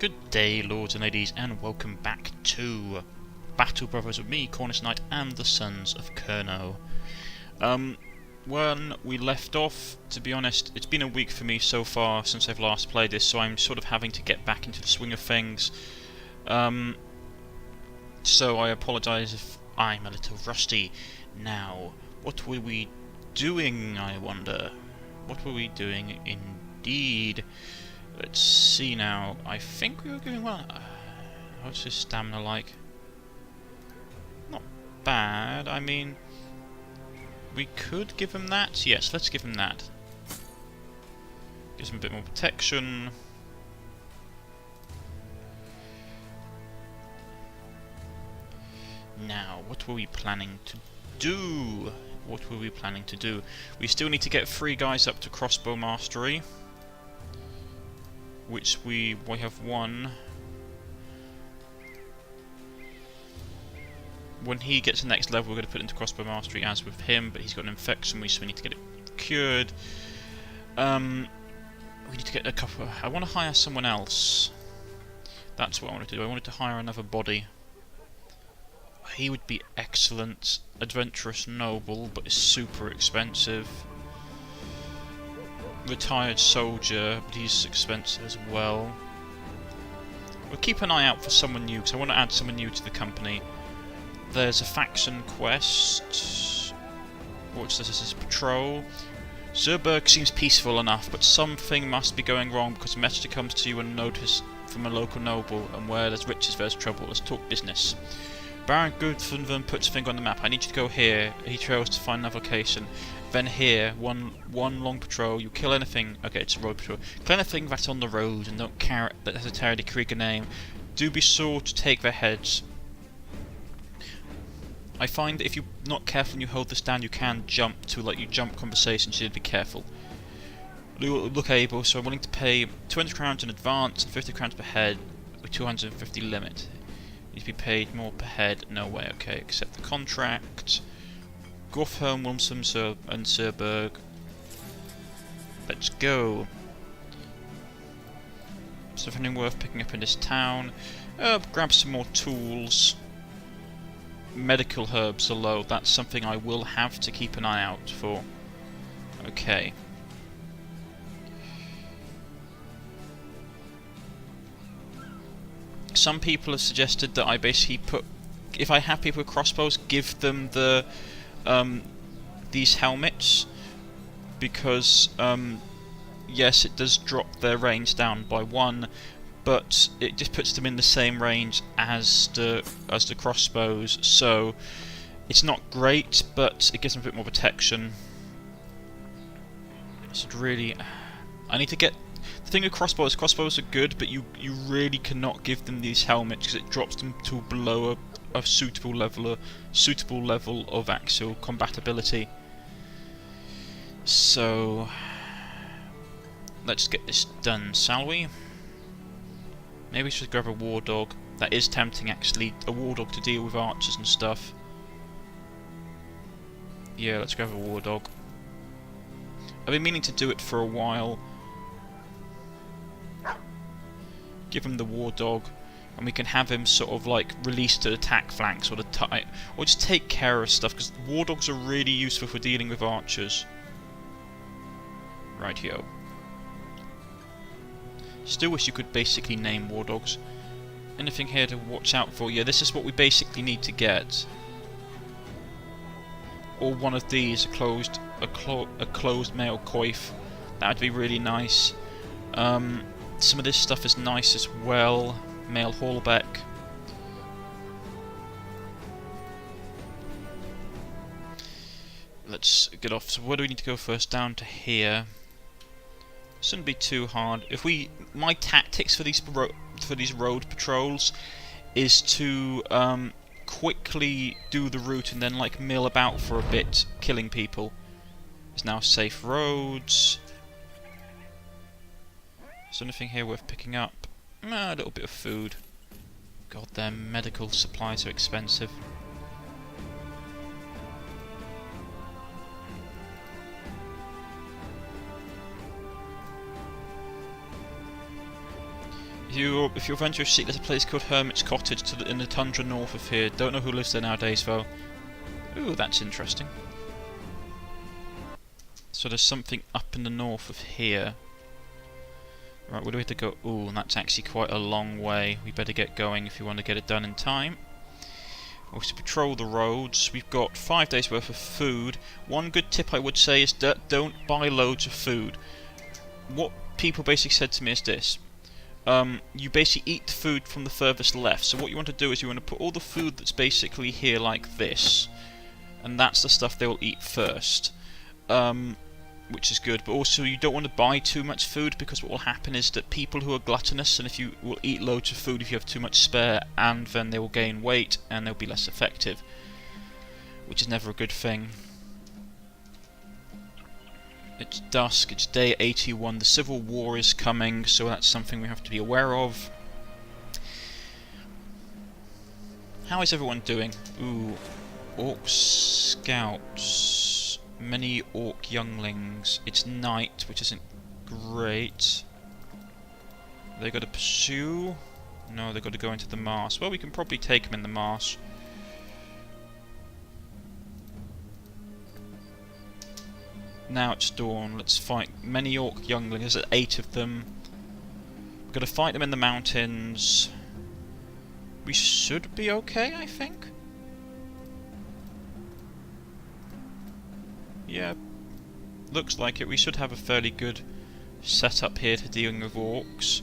Good day, lords and ladies, and welcome back to Battle Brothers with me, Cornish-Knight, and the Sons of Kurno. When we left off, to be honest, it's been a week for me so far since I've last played this, so I'm sort of having to get back into the swing of things. So I apologise if I'm a little rusty. Now, what were we doing, I wonder? What were we doing indeed? Let's see now. I think we were doing well. What's his stamina like? Not bad. I mean, we could give him that. Yes, let's give him that. Gives him a bit more protection. Now, what were we planning to do? What were we planning to do? We still need to get 3 guys up to crossbow mastery, which we have one. When he gets the next level, we're going to put into crossbow mastery as with him, but he's got an infection, so we need to get it cured. We need to get a couple. I want to hire someone else. That's what I wanted to do. I wanted to hire another body. He would be excellent. Adventurous noble, but is super expensive. Retired soldier, but he's expensive as well. We'll keep an eye out for someone new, because I want to add someone new to the company. There's a faction quest. What's this? This is patrol. Zurberg seems peaceful enough, but something must be going wrong, because a message comes to you and notice from a local noble, and where there's riches there's trouble. Let's talk business. Baron Goodfenven puts a finger on the map. I need you to go here. He trails to find another location. Then here, one long patrol. You kill anything. Okay, it's a road patrol. Kill anything that's on the road and don't care that has a Terry Krieger name. Do be sure to take their heads. I find that if you're not careful and you hold this down, you can jump to jump conversations. So you need to be careful. Look able. So I'm willing to pay 200 crowns in advance and 50 crowns per head with 250 limit. Need to be paid more per head. No way. Okay, accept the contract. Gothhelm, Wilmsum, and Zurberg. Let's go. Is there anything worth picking up in this town? Grab some more tools. Medical herbs are low. That's something I will have to keep an eye out for. Okay. Some people have suggested that I basically put, if I have people with crossbows, give them the these helmets, because yes, it does drop their range down by 1, but it just puts them in the same range as the crossbows, so it's not great, but it gives them a bit more protection. So really, I need to get. The thing with crossbows are good, but you really cannot give them these helmets because it drops them to below a suitable level of actual combatability. So let's get this done, shall we? Maybe we should grab a war dog. That is tempting, actually, a war dog to deal with archers and stuff. Yeah, let's grab a war dog. I've been meaning to do it for a while. Give him the war dog, and we can have him sort of released to attack flanks or or just take care of stuff, because war dogs are really useful for dealing with archers. Rightio. Still wish you could basically name war dogs. Anything here to watch out for? Yeah, this is what we basically need to get. Or one of these, a closed male coif. That would be really nice. Some of this stuff is nice as well. Male Hallbeck. Let's get off. So where do we need to go first? Down to here. Shouldn't be too hard. My tactics for these road patrols is to quickly do the route and then mill about for a bit, killing people. There's now safe roads. Is there anything here worth picking up? A little bit of food. God, their medical supplies are expensive. If you're venturing to seek, there's a place called Hermit's Cottage in the tundra north of here. Don't know who lives there nowadays, though. Ooh, that's interesting. So there's something up in the north of here. Right, where do we have to go? Ooh, that's actually quite a long way. We better get going if we want to get it done in time. Also patrol the roads. We've got 5 days worth of food. One good tip I would say is that don't buy loads of food. What people basically said to me is this. You basically eat the food from the furthest left. So what you want to do is you want to put all the food that's basically here like this. And that's the stuff they will eat first. Which is good, but also you don't want to buy too much food, because what will happen is that people who are gluttonous, and if you will eat loads of food if you have too much spare, and then they will gain weight and they'll be less effective, which is never a good thing. It's dusk, it's day 81, the Civil War is coming, so that's something we have to be aware of. How is everyone doing? Ooh, Orc Scouts. Many orc younglings. It's night, which isn't great. They got to pursue? No, they got to go into the marsh. Well, we can probably take them in the marsh. Now it's dawn. Let's fight many orc younglings. There's 8 of them. We've got to fight them in the mountains. We should be okay, I think. Yeah, looks like it. We should have a fairly good setup here to dealing with orcs.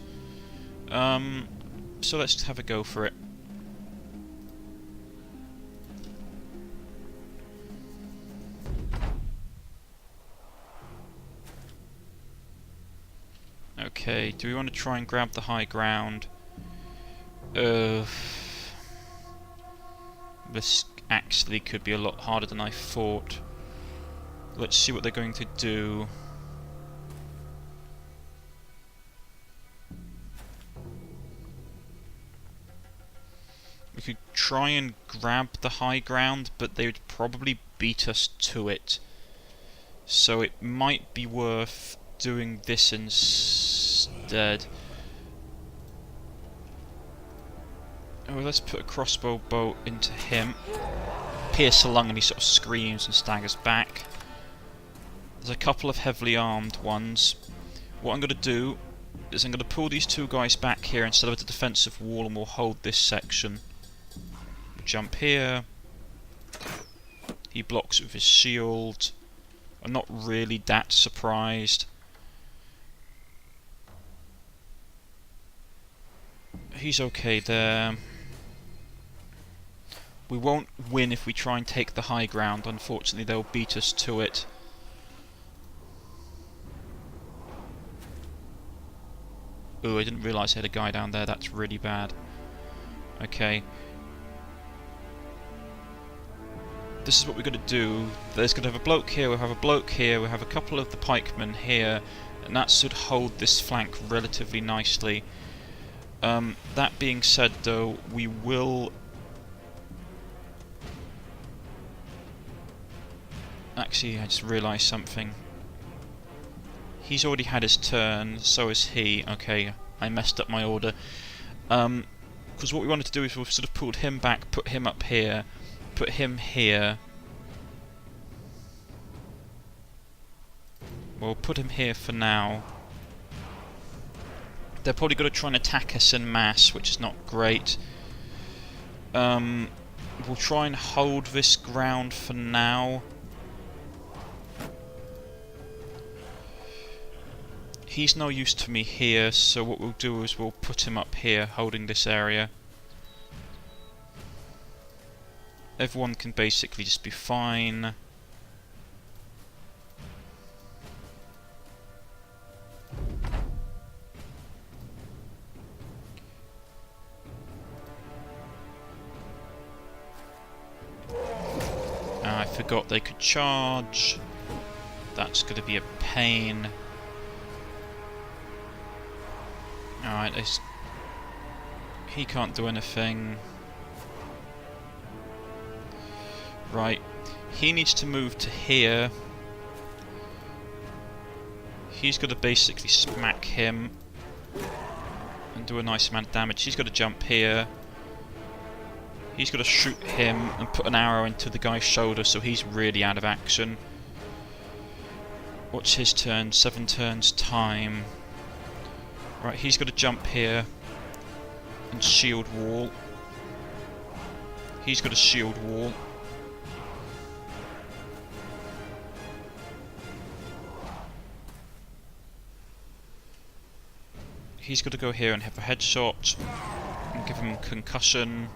So let's have a go for it. Okay, do we want to try and grab the high ground? This actually could be a lot harder than I thought. Let's see what they're going to do. We could try and grab the high ground, but they would probably beat us to it. So it might be worth doing this instead. Oh, let's put a crossbow bolt into him. Pierce the lung and he sort of screams and staggers back. There's a couple of heavily armed ones. What I'm going to do is I'm going to pull these 2 guys back here instead of a defensive wall, and we'll hold this section. Jump here. He blocks it with his shield. I'm not really that surprised. He's okay there. We won't win if we try and take the high ground. Unfortunately, they'll beat us to it. Ooh, I didn't realise I had a guy down there. That's really bad. Okay. This is what we're going to do. There's going to have a bloke here, we'll have a bloke here, we'll have a couple of the pikemen here, and that should hold this flank relatively nicely. That being said, though, we will... Actually, I just realised something. He's already had his turn, so is he. Okay, I messed up my order. Because what we wanted to do is we've sort of pulled him back, put him up here, put him here. We'll put him here for now. They're probably going to try and attack us en masse, which is not great. We'll try and hold this ground for now. He's no use to me here, so what we'll do is we'll put him up here, holding this area. Everyone can basically just be fine. I forgot they could charge. That's going to be a pain. Alright, he can't do anything. Right, he needs to move to here. He's got to basically smack him. and do a nice amount of damage. He's got to jump here. He's got to shoot him and put an arrow into the guy's shoulder, so he's really out of action. What's his turn? 7 turns time. Right, he's got to jump here and shield wall. He's got a shield wall. He's got to go here and have a headshot and give him concussion.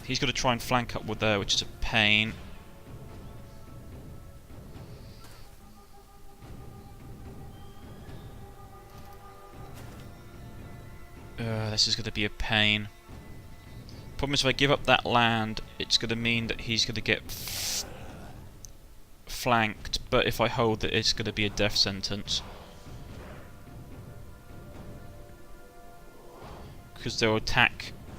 He's got to try and flank upward there, which is a pain. This is going to be a pain. Problem is, if I give up that land, it's going to mean that he's going to get flanked, but if I hold it, it's going to be a death sentence. Because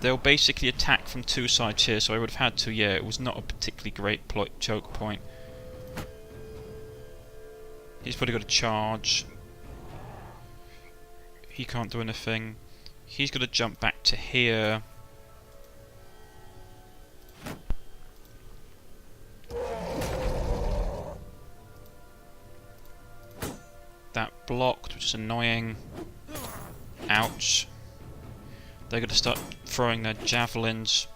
they'll basically attack from 2 sides here, so I would have had to, yeah, it was not a particularly great choke point. He's probably got to charge. He can't do anything. He's got to jump back to here. That blocked, which is annoying. Ouch. They're going to start throwing their javelins,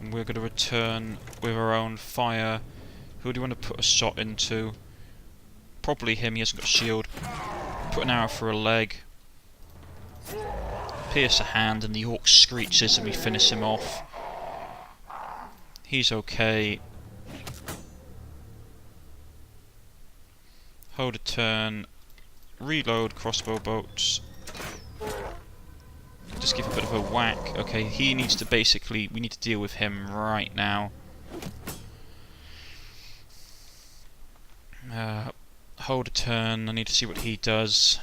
and we're going to return with our own fire. Who do you want to put a shot into? Probably him, he hasn't got a shield. Put an arrow for a leg. Pierce a hand, and the orc screeches and we finish him off. He's okay. Hold a turn. Reload crossbow bolts. Just give a bit of a whack. Okay, he needs to basically... we need to deal with him right now. Hold a turn. I need to see what he does.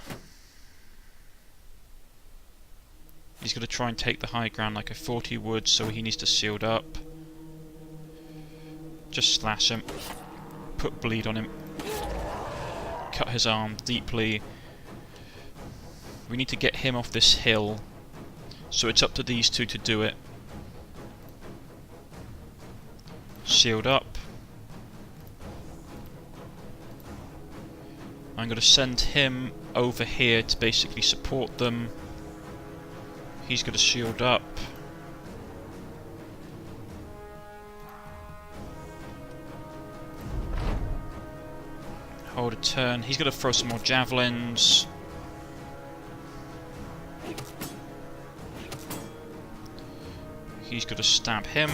He's going to try and take the high ground like I thought he would, so he needs to shield up. Just slash him. Put bleed on him. Cut his arm deeply. We need to get him off this hill. So it's up to these two to do it. Shield up. I'm going to send him over here to basically support them. He's going to shield up. Hold a turn. He's going to throw some more javelins. He's got to stab him.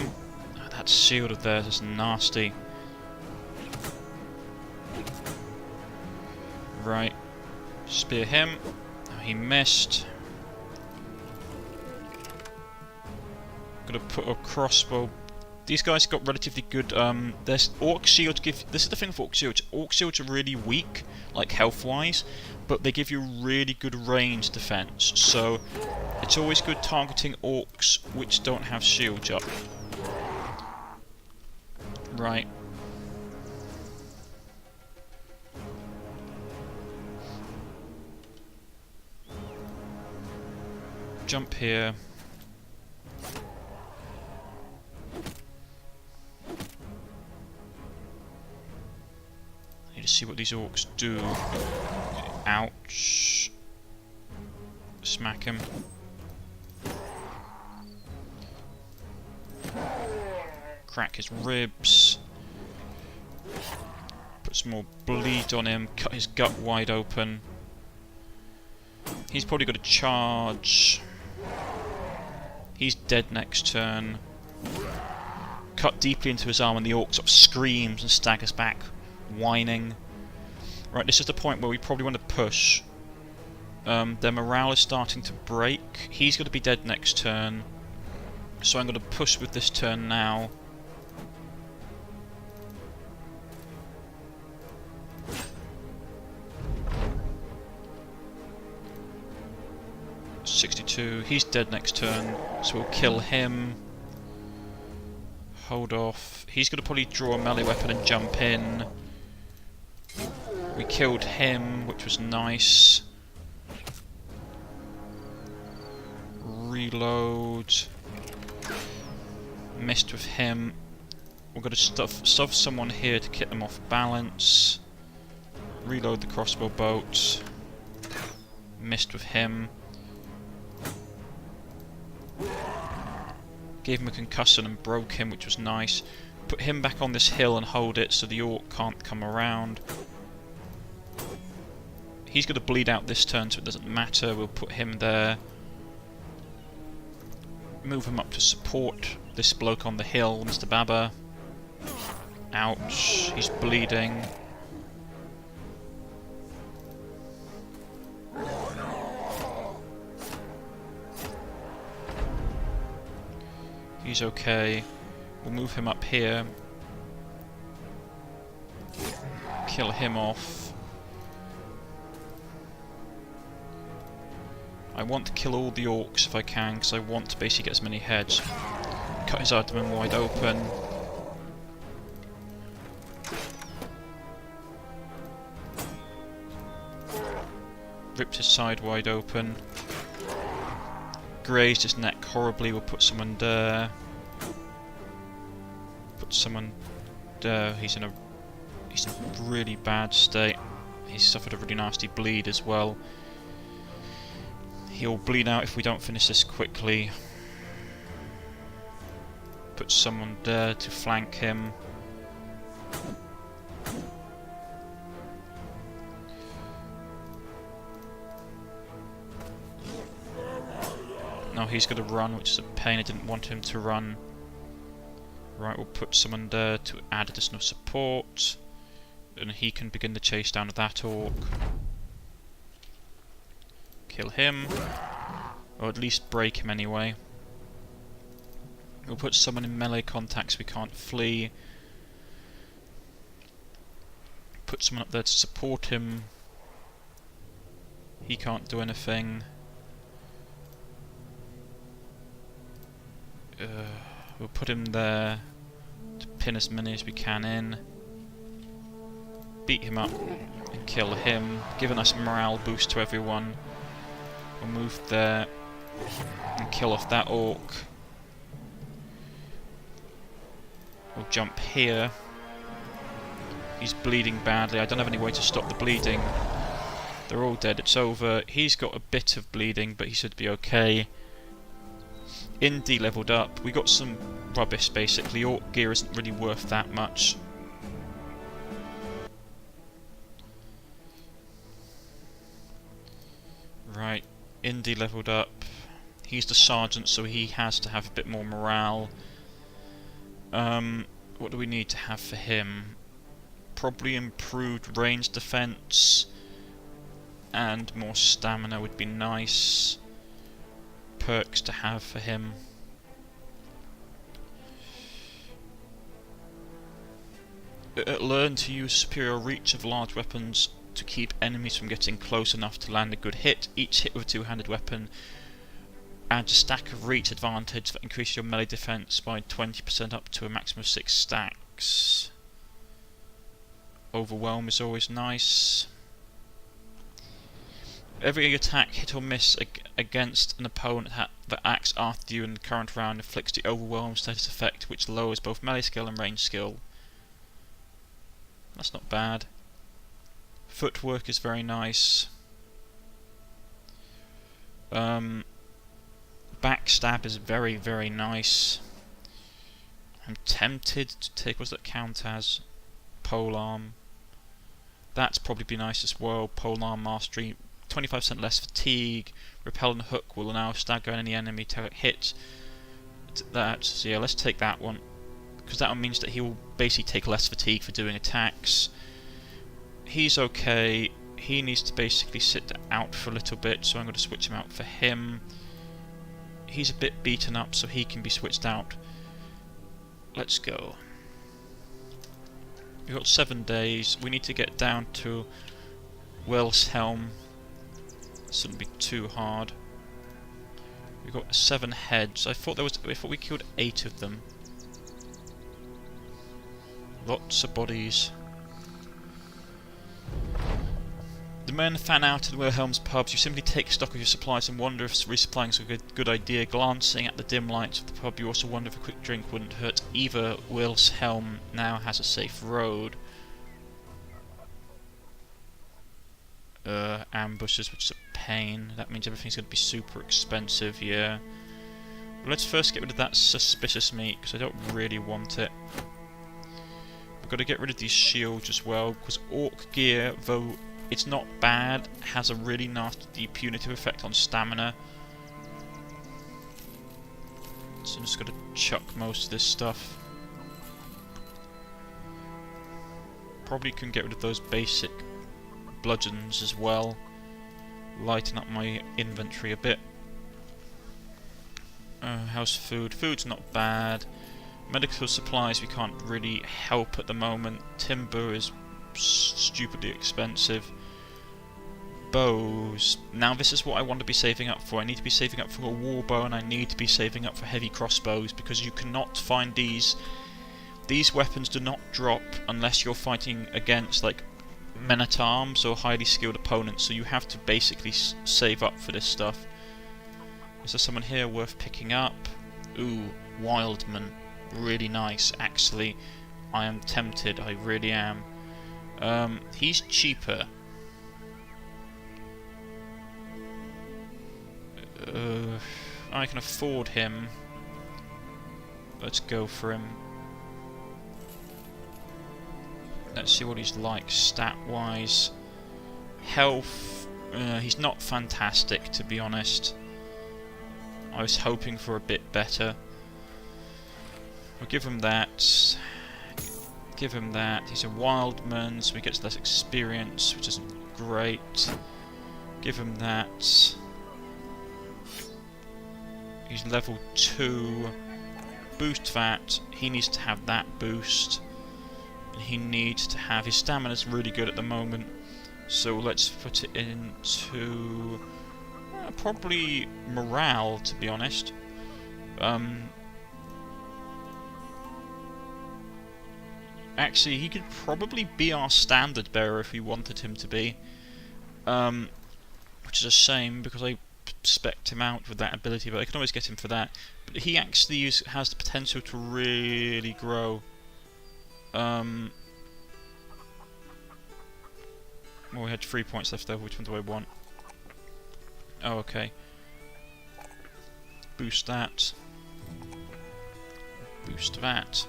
Oh, that shield of theirs is nasty. Right. Spear him. Oh, he missed. Got to put a crossbow. These guys got relatively good. There's orc shields give. This is the thing with orc shields. Orc shields are really weak, like health-wise, but they give you really good range defense. So it's always good targeting orcs which don't have shields up. Right. Jump here. I need to see what these orcs do. Ouch. Smack him. Crack his ribs. Put some more bleed on him. Cut his gut wide open. He's probably got to charge. He's dead next turn. Cut deeply into his arm and the orc sort of screams and staggers back, whining. Right, this is the point where we probably want to push. Their morale is starting to break. He's going to be dead next turn. So I'm going to push with this turn now. .62. He's dead next turn, so we'll kill him. Hold off. He's going to probably draw a melee weapon and jump in. We killed him, which was nice. reload. Missed with him. We're going to stuff someone here to get them off balance. Reload the crossbow bolt. Missed with him. Gave him a concussion and broke him, which was nice. Put him back on this hill and hold it so the orc can't come around. He's going to bleed out this turn, so it doesn't matter. We'll put him there. Move him up to support this bloke on the hill, Mr. Baba. Ouch, he's bleeding. He's okay. We'll move him up here. Kill him off. I want to kill all the orcs if I can, because I want to basically get as many heads. Cut his abdomen wide open. Ripped his side wide open. Grazed his neck horribly. We'll put someone there. Put someone there. He's in a really bad state. He's suffered a really nasty bleed as well. He'll bleed out if we don't finish this quickly. Put someone there to flank him. Now he's going to run, which is a pain. I didn't want him to run. Right, we'll put someone there to add additional support. And he can begin the chase down of that orc. Kill him. Or at least break him anyway. We'll put someone in melee contact so we can't flee. Put someone up there to support him. He can't do anything. We'll put him there to pin as many as we can in. Beat him up and kill him, giving us a morale boost to everyone. We'll move there and kill off that orc. We'll jump here. He's bleeding badly. I don't have any way to stop the bleeding. They're all dead. It's over. He's got a bit of bleeding, but he should be okay. Indy leveled up. We got some rubbish basically. Orc gear isn't really worth that much. Right, Indy leveled up. He's the sergeant, so he has to have a bit more morale. What do we need to have for him? Probably improved range defense and more stamina would be nice. Perks to have for him. Learn to use superior reach of large weapons to keep enemies from getting close enough to land a good hit. Each hit with a two-handed weapon adds a stack of reach advantage that increases your melee defense by 20% up to a maximum of 6 stacks. Overwhelm is always nice. Every attack, hit or miss against an opponent that acts after you in the current round inflicts the overwhelm status effect, which lowers both melee skill and range skill. That's not bad. Footwork is very nice. Backstab is very, very nice. I'm tempted to take, what does that count as? Polearm. That's probably be nice as well. Polearm mastery. 25% less fatigue. Repel and hook will now stagger any enemy to hit. That. So yeah, let's take that one. Because that one means that he will basically take less fatigue for doing attacks. He's okay. He needs to basically sit out for a little bit, so I'm going to switch him out for him. He's a bit beaten up, so he can be switched out. Let's go. We've got 7 days. We need to get down to Wellshelm. Shouldn't be too hard. We've got 7 heads. I thought we killed 8 of them. Lots of bodies. The The men fan out at Wilhelm's pubs. You simply take stock of your supplies and wonder if resupplying is a good idea. Glancing at the dim lights of the pub, you also wonder if a quick drink wouldn't hurt either. Wilhelm now has a safe road. Ambushes, which is a pain. That means everything's going to be super expensive, yeah. But let's first get rid of that suspicious meat, because I don't really want it. We've got to get rid of these shields as well, because orc gear, though it's not bad, has a really nasty punitive effect on stamina. So I'm just going to chuck most of this stuff. Probably can get rid of those basic bludgeons as well. Lighten up my inventory a bit. How's food? Food's not bad. Medical supplies we can't really help at the moment. Timber is stupidly expensive. Bows. Now this is what I want to be saving up for. I need to be saving up for a war bow, and I need to be saving up for heavy crossbows, because you cannot find these. These weapons do not drop unless you're fighting against like men-at-arms or highly skilled opponents, so you have to basically save up for this stuff. Is there someone here worth picking up? Ooh, Wildman. Really nice, actually. I am tempted, I really am. He's cheaper. I can afford him. Let's go for him. Let's see what he's like stat-wise. Health, he's not fantastic, to be honest. I was hoping for a bit better. We'll give him that. Give him that. He's a wildman, so he gets less experience, which isn't great. Give him that. He's level 2. Boost that. He needs to have that boost. He needs to have... His stamina's really good at the moment, so let's put it into... probably morale, to be honest. Actually, he could probably be our standard bearer if we wanted him to be. Which is a shame, because I spec'd him out with that ability, but I can always get him for that. But he actually has the potential to really grow. Well, we had 3 points left over. Which one do I want? Oh, okay. Boost that. Boost that.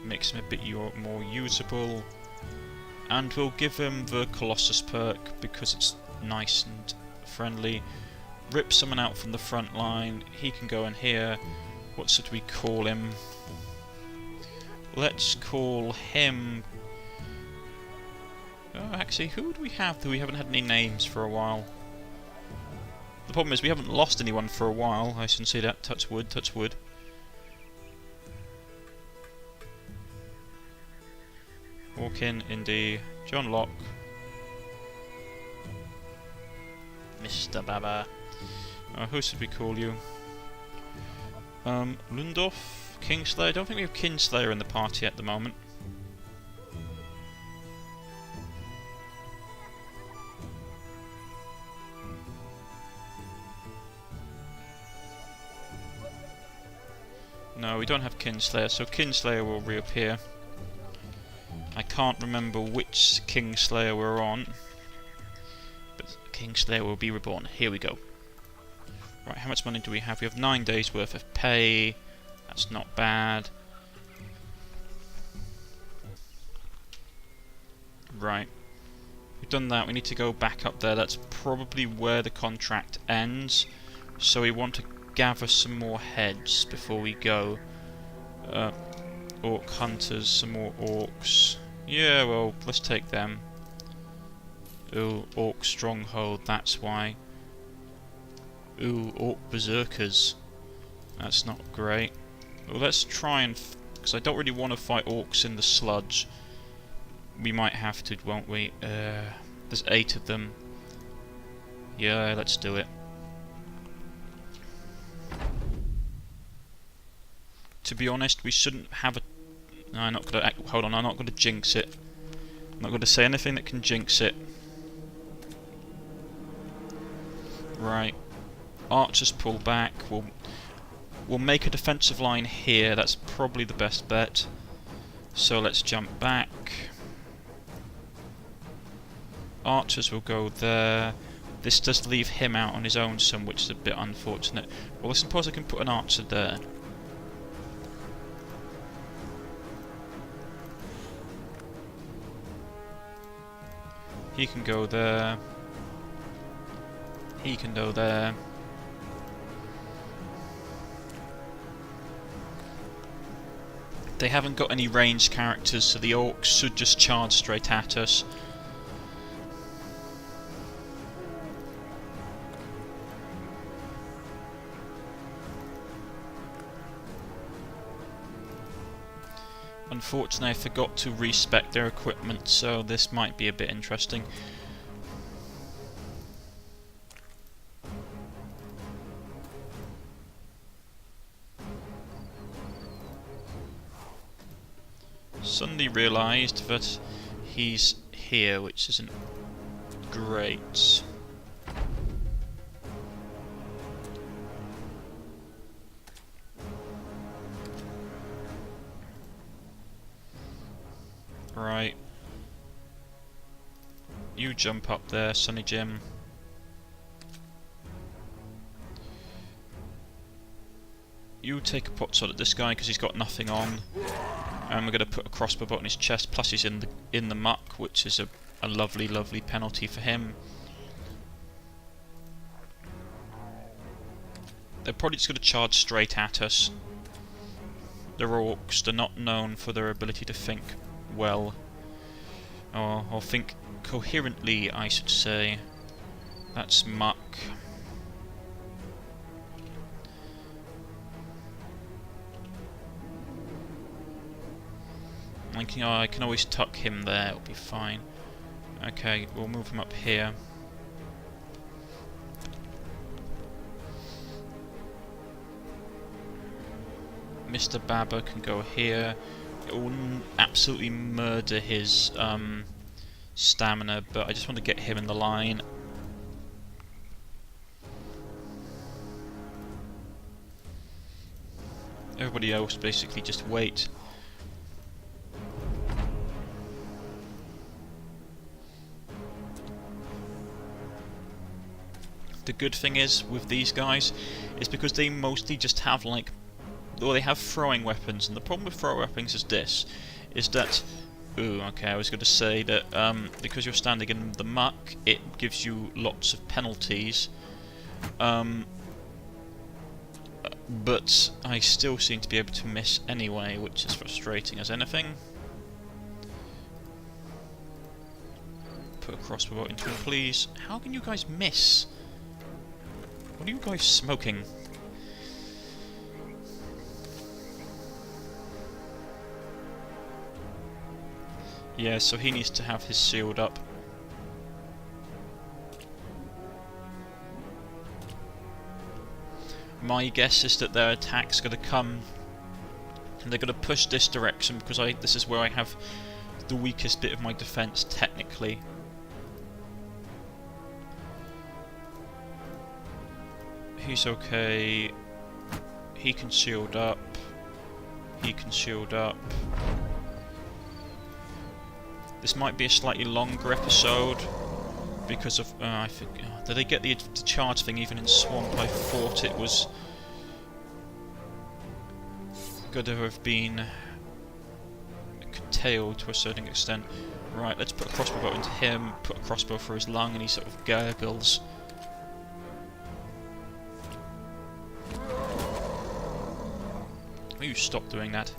Makes him a bit more usable. And we'll give him the Colossus perk because it's nice and friendly. Rip someone out from the front line. He can go in here. What should we call him? Let's call him... Oh, actually, who would we have? We haven't had any names for a while. The problem is we haven't lost anyone for a while. I shouldn't say that. Touch wood, touch wood. Walk in, Indy, John Locke. Mr. Baba. Who should we call you? Lundorf? Kingslayer? I don't think we have Kingslayer in the party at the moment. No, we don't have Kingslayer, so Kingslayer will reappear. I can't remember which Kingslayer we're on, but Kingslayer will be reborn. Here we go. Right, how much money do we have? We have 9 days worth of pay. That's not bad. Right. We've done that. We need to go back up there. That's probably where the contract ends. So we want to gather some more heads before we go. Orc hunters, some more orcs. Yeah, well, let's take them. Ooh, orc stronghold, that's why. Ooh, orc berserkers. That's not great. Well, let's try and... because I don't really want to fight orcs in the sludge. We might have to, won't we? There's 8 of them. Yeah, let's do it. To be honest, we shouldn't have a... No, I'm not gonna... Hold on, I'm not gonna jinx it. I'm not going to say anything that can jinx it. Right. Archers pull back. We'll make a defensive line here. That's probably the best bet. So let's jump back. Archers will go there. This does leave him out on his own some, which is a bit unfortunate. Well, I suppose I can put an archer there. He can go there. He can go there. They haven't got any ranged characters, so the orcs should just charge straight at us. Unfortunately, I forgot to respec their equipment, so this might be a bit interesting. Suddenly realised that he's here, which isn't great. Right. You jump up there, Sonny Jim. You take a pot shot at this guy because he's got nothing on. And we're going to put a crossbow bolt in his chest, plus he's in the muck, which is a lovely, lovely penalty for him. They're probably just going to charge straight at us. They're orcs, they're not known for their ability to think well. Or think coherently, I should say. That's muck. I can always tuck him there, it'll be fine. Okay, we'll move him up here. Mr. Baba can go here. It will absolutely murder his stamina, but I just want to get him in the line. Everybody else basically just wait. The good thing is with these guys is because they mostly just have like, or they have throwing weapons, and the problem with throwing weapons is this, is that, ooh, okay, I was going to say that because you're standing in the muck, it gives you lots of penalties, but I still seem to be able to miss anyway, which is frustrating as anything. Put a crossbow bolt into him, please. How can you guys miss? What are you guys smoking? Yeah, so he needs to have his shield up. My guess is that their attack's going to come, and they're going to push this direction because this is where I have the weakest bit of my defense technically. He's okay. He can shield up. He can shield up. This might be a slightly longer episode because of I forget. Did they get the charge thing even in Swamp? I thought it was going to have been curtailed to a certain extent. Right, let's put a crossbow bolt into him. Put a crossbow for his lung, and he sort of gurgles. You stop doing that.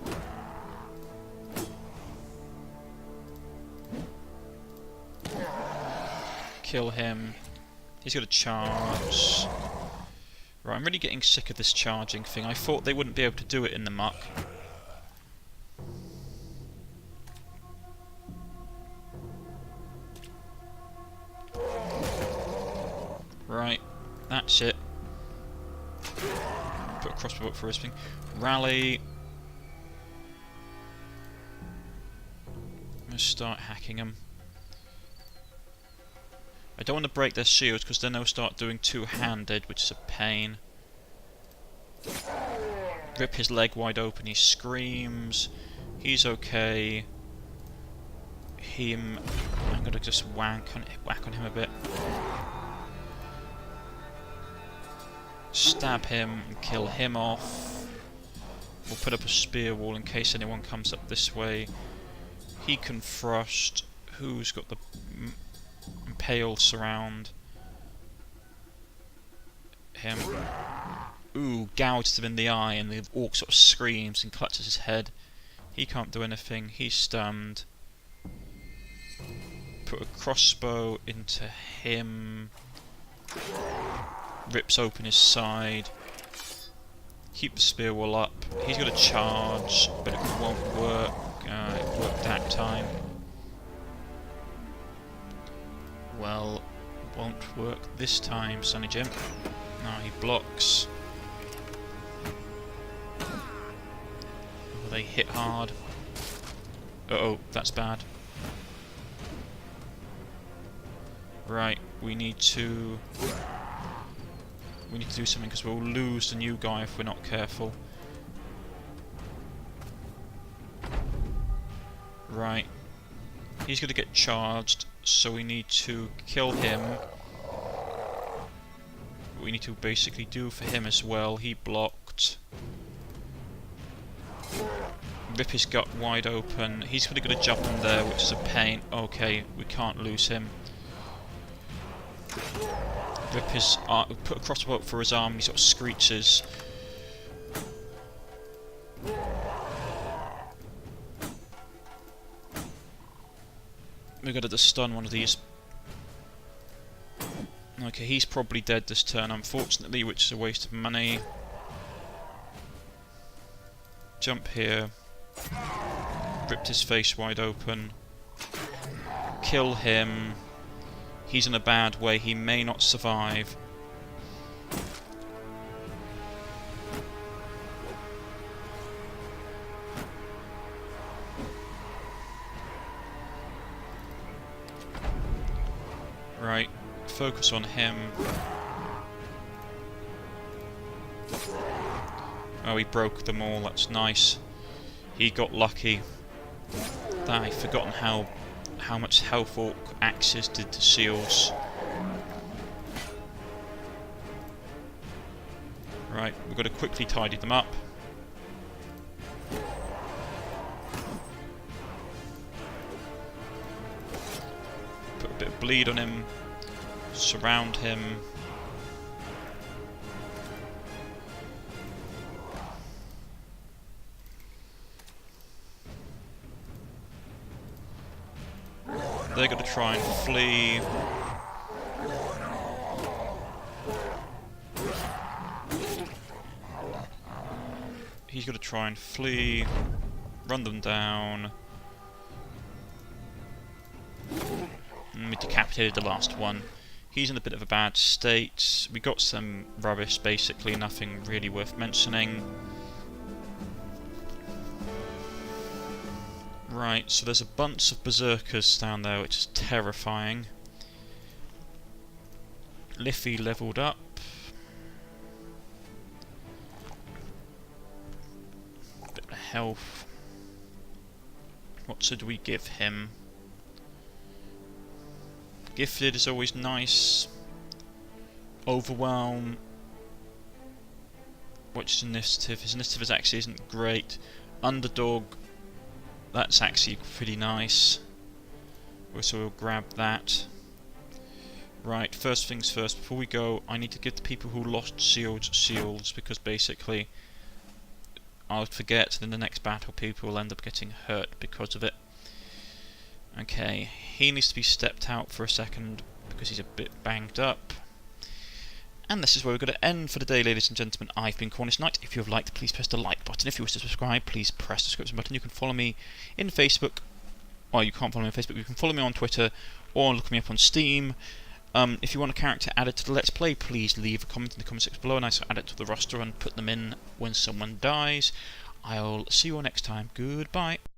Kill him. He's got a charge. Right, I'm really getting sick of this charging thing. I thought they wouldn't be able to do it in the muck. Right, that's it. Put a crossbow up for his thing. Rally. I'm gonna start hacking him. I don't want to break their shields because then they'll start doing two-handed, which is a pain. Rip his leg wide open, he screams. He's okay. I'm gonna just whack on him a bit. Stab him and kill him off. We'll put up a spear wall in case anyone comes up this way. He can thrust. Who's got the impale surround? Him. Ooh, gouges him in the eye, and the orc sort of screams and clutches his head. He can't do anything. He's stunned. Put a crossbow into him. Rips open his side. Keep the spear wall up. He's got a charge, but it won't work. It worked that time. Well, won't work this time, Sonny Jim. No, he blocks. Oh, they hit hard. Uh-oh, that's bad. Right, we need to do something because we'll lose the new guy if we're not careful. Right, he's going to get charged, so we need to kill him. We need to basically do for him as well. He blocked. Rip his gut wide open. He's going to jump in there, which is a pain. Okay, we can't lose him. Rip his put a crossbow up for his arm. He sort of screeches. We're going to stun one of these. Okay, he's probably dead this turn, unfortunately, which is a waste of money. Jump here. Ripped his face wide open. Kill him. He's in a bad way. He may not survive. Right. Focus on him. Oh, he broke them all. That's nice. He got lucky. I've forgotten how much health orc axes did to seals. Right, we've got to quickly tidy them up. Put a bit of bleed on him. Surround him. They're going to try and flee. He's going to try and flee. Run them down. And we decapitated the last one. He's in a bit of a bad state. We got some rubbish, basically, nothing really worth mentioning. Right, so there's a bunch of berserkers down there, which is terrifying. Liffey leveled up. Bit of health. What should we give him? Gifted is always nice. Overwhelm. What's his initiative? His initiative actually isn't great. Underdog. That's actually pretty nice. So we'll grab that. Right, first things first, before we go, I need to give the people who lost shields, because basically I'll forget, and in the next battle people will end up getting hurt because of it. Okay, he needs to be stepped out for a second because he's a bit banged up. And this is where we're going to end for the day, ladies and gentlemen. I've been Cornish-Knight. If you have liked, please press the like button. If you wish to subscribe, please press the subscription button. You can follow me in Facebook. Well, you can't follow me on Facebook. You can follow me on Twitter or look me up on Steam. If you want a character added to the Let's Play, please leave a comment in the comment section below and I shall add it to the roster and put them in when someone dies. I'll see you all next time. Goodbye.